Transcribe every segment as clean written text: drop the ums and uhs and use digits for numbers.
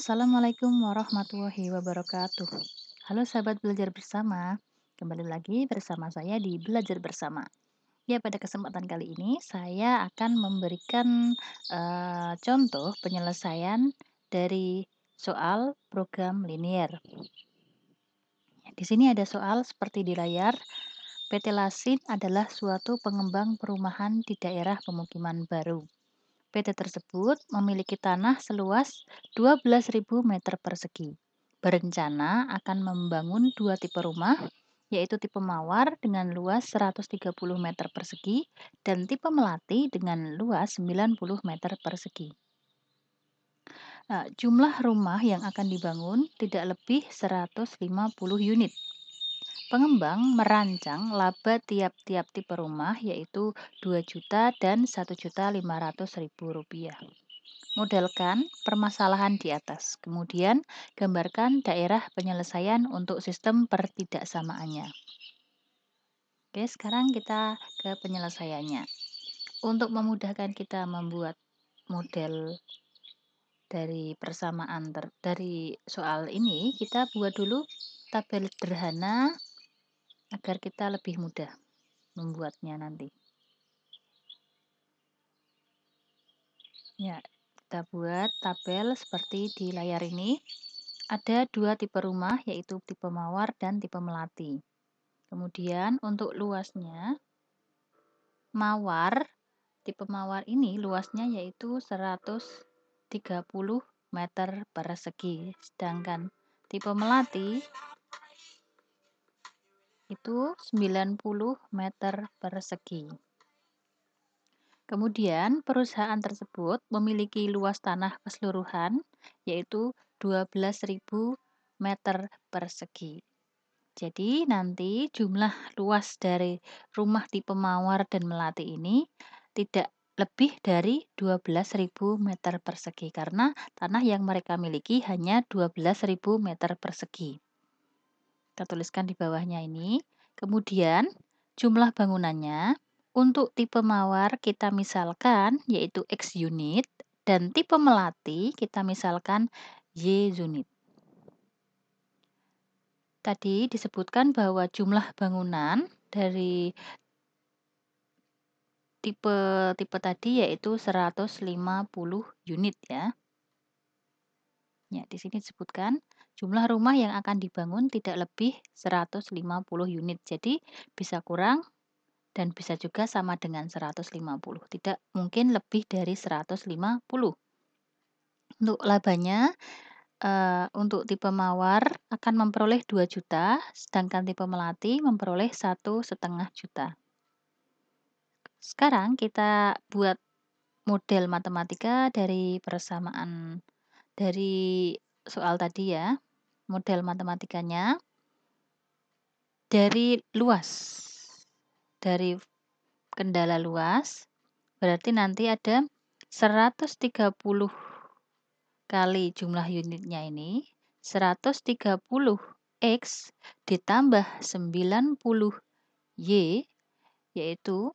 Assalamualaikum warahmatullahi wabarakatuh. Halo sahabat belajar bersama, kembali lagi bersama saya di Belajar Bersama. Ya, pada kesempatan kali ini saya akan memberikan contoh penyelesaian dari soal program linier. Di sini ada soal seperti di layar. PT Lasin adalah suatu pengembang perumahan di daerah pemukiman baru. PT tersebut memiliki tanah seluas 12.000 meter persegi. Berencana akan membangun dua tipe rumah, yaitu tipe mawar dengan luas 130 meter persegi dan tipe melati dengan luas 90 meter persegi. Nah, jumlah rumah yang akan dibangun tidak lebih 150 unit. Pengembang merancang laba tiap-tiap tipe rumah yaitu 2 juta dan 1.500.000 rupiah. Modelkan permasalahan di atas, kemudian gambarkan daerah penyelesaian untuk sistem pertidaksamaannya. Oke, sekarang kita ke penyelesaiannya. Untuk memudahkan kita membuat model dari dari soal ini, kita buat dulu tabel sederhana agar kita lebih mudah membuatnya nanti. Ya, kita buat tabel seperti di layar ini. Ada dua tipe rumah, yaitu tipe mawar dan tipe melati. Kemudian untuk luasnya, tipe mawar ini luasnya yaitu 130 meter persegi. Sedangkan tipe melati itu 90 meter persegi. Kemudian perusahaan tersebut memiliki luas tanah keseluruhan yaitu 12.000 meter persegi. Jadi nanti jumlah luas dari rumah tipe mawar dan melati ini tidak lebih dari 12.000 meter persegi karena tanah yang mereka miliki hanya 12.000 meter persegi. Kita tuliskan di bawahnya ini. Kemudian jumlah bangunannya untuk tipe mawar kita misalkan yaitu X unit dan tipe melati kita misalkan Y unit. Tadi disebutkan bahwa jumlah bangunan dari tipe tadi yaitu 150 unit ya. Ya, di sini disebutkan jumlah rumah yang akan dibangun tidak lebih 150 unit. Jadi bisa kurang dan bisa juga sama dengan 150. Tidak mungkin lebih dari 150. Untuk labanya, untuk tipe mawar akan memperoleh 2 juta, sedangkan tipe melati memperoleh 1,5 juta. Sekarang kita buat model matematika dari persamaan dari soal tadi ya. Model matematikanya dari luas. Dari kendala luas berarti nanti ada 130 kali jumlah unitnya ini 130 X ditambah 90 Y yaitu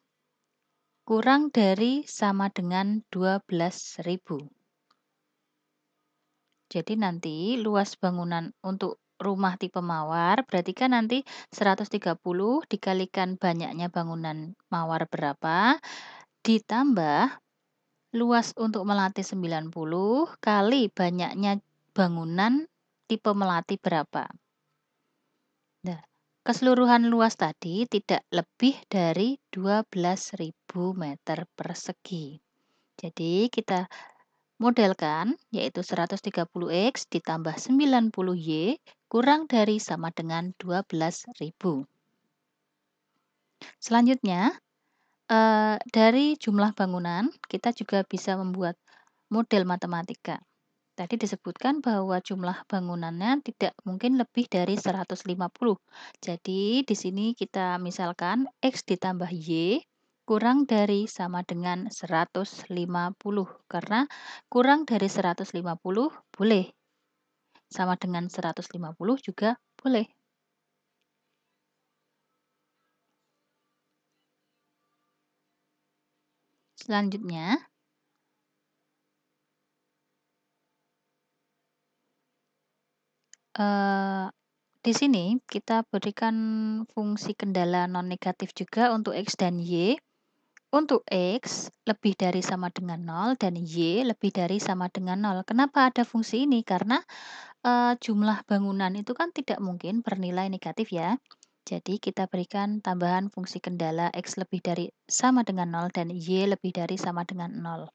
kurang dari sama dengan 12.000. Jadi nanti luas bangunan untuk rumah tipe mawar berarti kan nanti 130 dikalikan banyaknya bangunan mawar berapa ditambah luas untuk melati 90 kali banyaknya bangunan tipe melati berapa. Nah, keseluruhan luas tadi tidak lebih dari 12.000 meter persegi. Jadi kita modelkan yaitu 130 X ditambah 90 Y kurang dari sama dengan 12.000. Selanjutnya, dari jumlah bangunan kita juga bisa membuat model matematika. Tadi disebutkan bahwa jumlah bangunannya tidak mungkin lebih dari 150. Jadi di sini kita misalkan X ditambah Y kurang dari sama dengan 150 karena kurang dari 150 boleh. Sama dengan 150 juga boleh. Selanjutnya, Eee, di sini kita berikan fungsi kendala non negatif juga untuk X dan Y. Untuk X lebih dari sama dengan nol dan Y lebih dari sama dengan nol. Kenapa ada fungsi ini? Karena jumlah bangunan itu kan tidak mungkin bernilai negatif ya. Jadi kita berikan tambahan fungsi kendala X lebih dari sama dengan nol dan Y lebih dari sama dengan nol.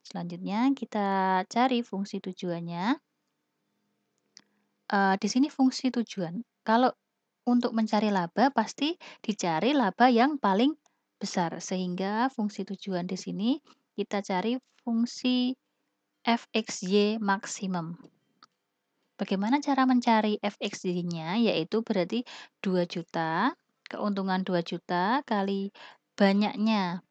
Selanjutnya kita cari fungsi tujuannya. Di sini fungsi tujuan. Kalau untuk mencari laba pasti dicari laba yang paling besar, sehingga fungsi tujuan di sini kita cari fungsi fxy maksimum. Bagaimana cara mencari fxy-nya? Yaitu berarti 2 juta, keuntungan 2 juta kali banyaknya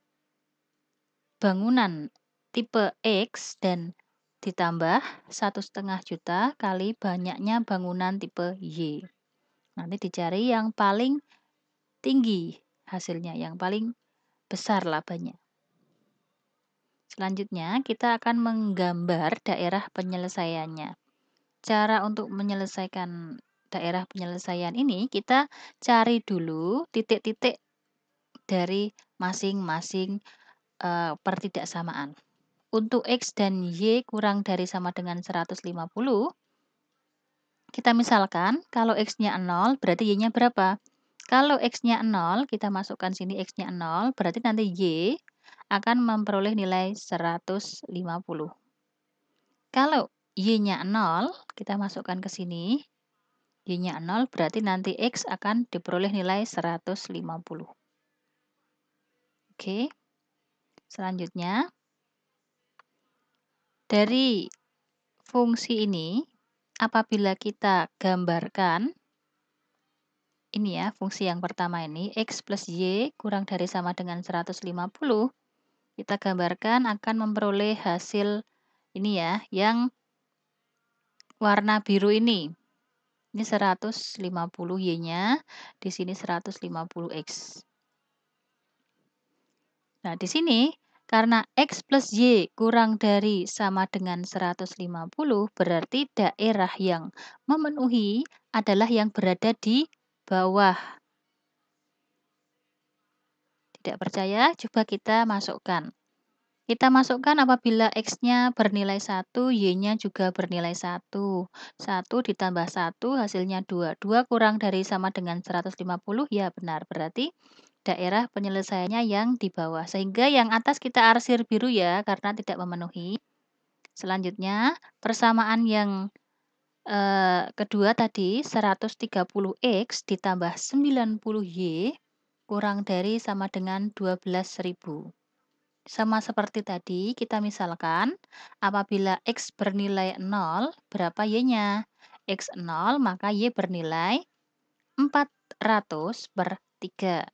bangunan tipe X dan ditambah 1,5 juta kali banyaknya bangunan tipe Y. Nanti dicari yang paling tinggi hasilnya, yang paling besar labanya. Selanjutnya, kita akan menggambar daerah penyelesaiannya. Cara untuk menyelesaikan daerah penyelesaian ini, kita cari dulu titik-titik dari masing-masing pertidaksamaan. Untuk X dan Y kurang dari sama dengan 150, kita misalkan kalau X-nya 0 berarti Y-nya berapa? Kalau X-nya 0, kita masukkan sini X-nya 0, berarti nanti Y akan memperoleh nilai 150. Kalau Y-nya 0, kita masukkan ke sini, Y-nya 0 berarti nanti X akan diperoleh nilai 150. Oke, selanjutnya dari fungsi ini, apabila kita gambarkan, ini ya fungsi yang pertama ini, X plus Y kurang dari sama dengan 150, kita gambarkan akan memperoleh hasil ini ya, yang warna biru ini. Ini 150 Y-nya, di sini 150 X. Nah, di sini karena X plus Y kurang dari sama dengan 150, berarti daerah yang memenuhi adalah yang berada di bawah. Tidak percaya? Coba kita masukkan. Kita masukkan apabila X-nya bernilai 1, Y-nya juga bernilai 1. 1 ditambah 1 hasilnya 2. 2 kurang dari sama dengan 150, ya benar. Berarti daerah penyelesaiannya yang di bawah. Sehingga yang atas kita arsir biru ya, karena tidak memenuhi. Selanjutnya, persamaan yang kedua tadi, 130X ditambah 90Y kurang dari sama dengan 12.000. Sama seperti tadi, kita misalkan apabila X bernilai 0, berapa Y-nya? X 0, maka Y bernilai 400 per 3.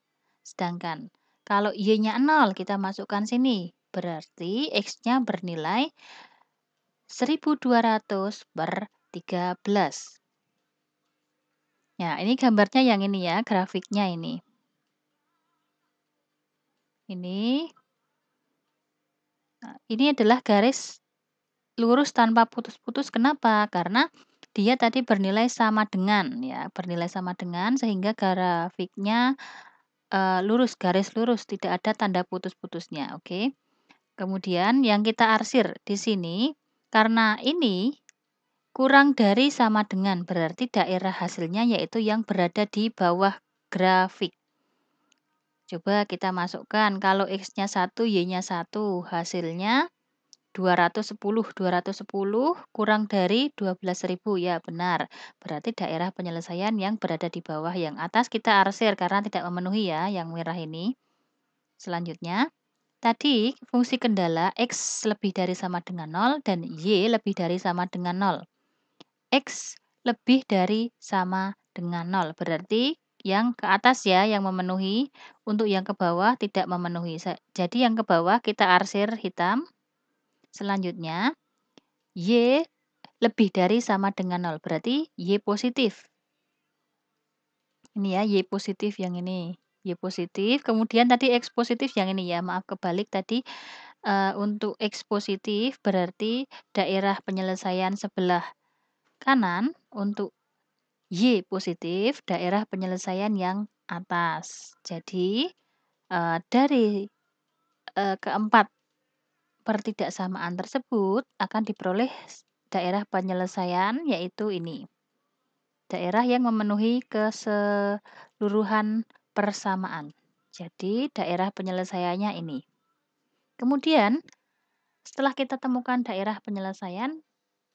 Sedangkan kalau Y-nya 0, kita masukkan sini. Berarti X-nya bernilai 1200 per 13. Ya, ini gambarnya yang ini ya, grafiknya ini. Ini ini adalah garis lurus tanpa putus-putus. Kenapa? Karena dia tadi bernilai sama dengan ya, bernilai sama dengan sehingga grafiknya lurus, garis lurus, tidak ada tanda putus-putusnya. Oke. Kemudian yang kita arsir di sini karena ini kurang dari sama dengan berarti daerah hasilnya yaitu yang berada di bawah grafik. Coba kita masukkan kalau X-nya 1, Y-nya 1, hasilnya 210. 210 kurang dari 12.000, ya benar. Berarti daerah penyelesaian yang berada di bawah, yang atas kita arsir karena tidak memenuhi ya, yang merah ini. Selanjutnya, tadi fungsi kendala X lebih dari sama dengan 0 dan Y lebih dari sama dengan 0. X lebih dari sama dengan 0. Berarti yang ke atas ya yang memenuhi, untuk yang ke bawah tidak memenuhi. Jadi yang ke bawah kita arsir hitam. Selanjutnya, Y lebih dari sama dengan 0. Berarti Y positif. Ini ya, Y positif yang ini. Y positif. Kemudian tadi X positif yang ini ya. Maaf kebalik tadi. Untuk X positif berarti daerah penyelesaian sebelah kanan untuk Y positif, daerah penyelesaian yang atas. Jadi, dari, keempat pertidaksamaan tersebut akan diperoleh daerah penyelesaian yaitu ini, daerah yang memenuhi keseluruhan persamaan. Jadi daerah penyelesaiannya ini. Kemudian setelah kita temukan daerah penyelesaian,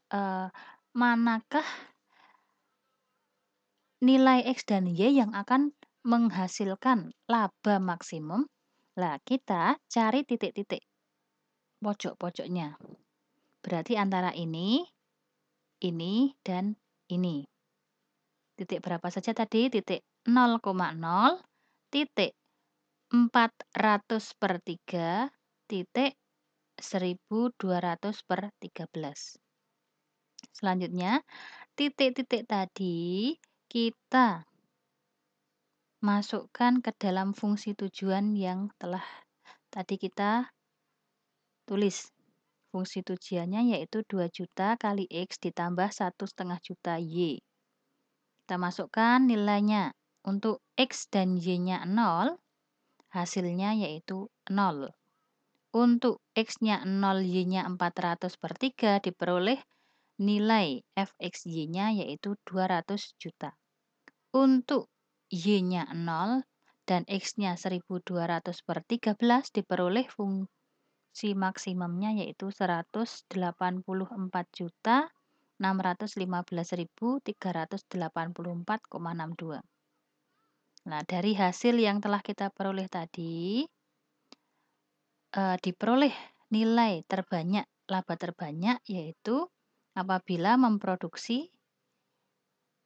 eee, manakah nilai X dan Y yang akan menghasilkan laba maksimum? Lah, kita cari titik-titik pojok-pojoknya. Berarti antara ini, dan ini. Titik berapa saja tadi? Titik 0,0, titik 400/3, titik 1200/13. Selanjutnya, titik-titik tadi kita masukkan ke dalam fungsi tujuan yang telah tadi kita tulis. Fungsi tujuannya yaitu 2 juta kali X ditambah 1,5 juta Y. Kita masukkan nilainya. Untuk X dan Y-nya 0, hasilnya yaitu 0. Untuk X-nya 0, Y-nya 400/3 diperoleh nilai FXY-nya yaitu 200 juta. Untuk Y-nya 0 dan X-nya 1200/13 diperoleh fungsi maksimumnya yaitu 184.615.384,62. Nah, dari hasil yang telah kita peroleh tadi, diperoleh nilai terbanyak, laba terbanyak yaitu apabila memproduksi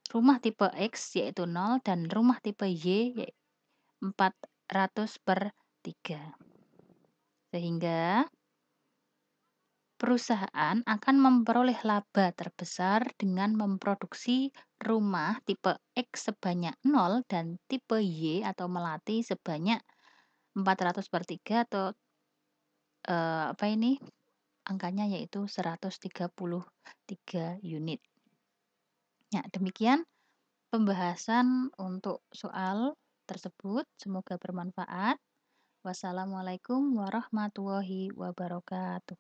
rumah tipe X yaitu 0 dan rumah tipe Y 400/3. Sehingga perusahaan akan memperoleh laba terbesar dengan memproduksi rumah tipe X sebanyak 0 dan tipe Y atau melati sebanyak 400/3 atau angkanya yaitu 133 unit. Ya, demikian pembahasan untuk soal tersebut. Semoga bermanfaat. Wassalamualaikum warahmatullahi wabarakatuh.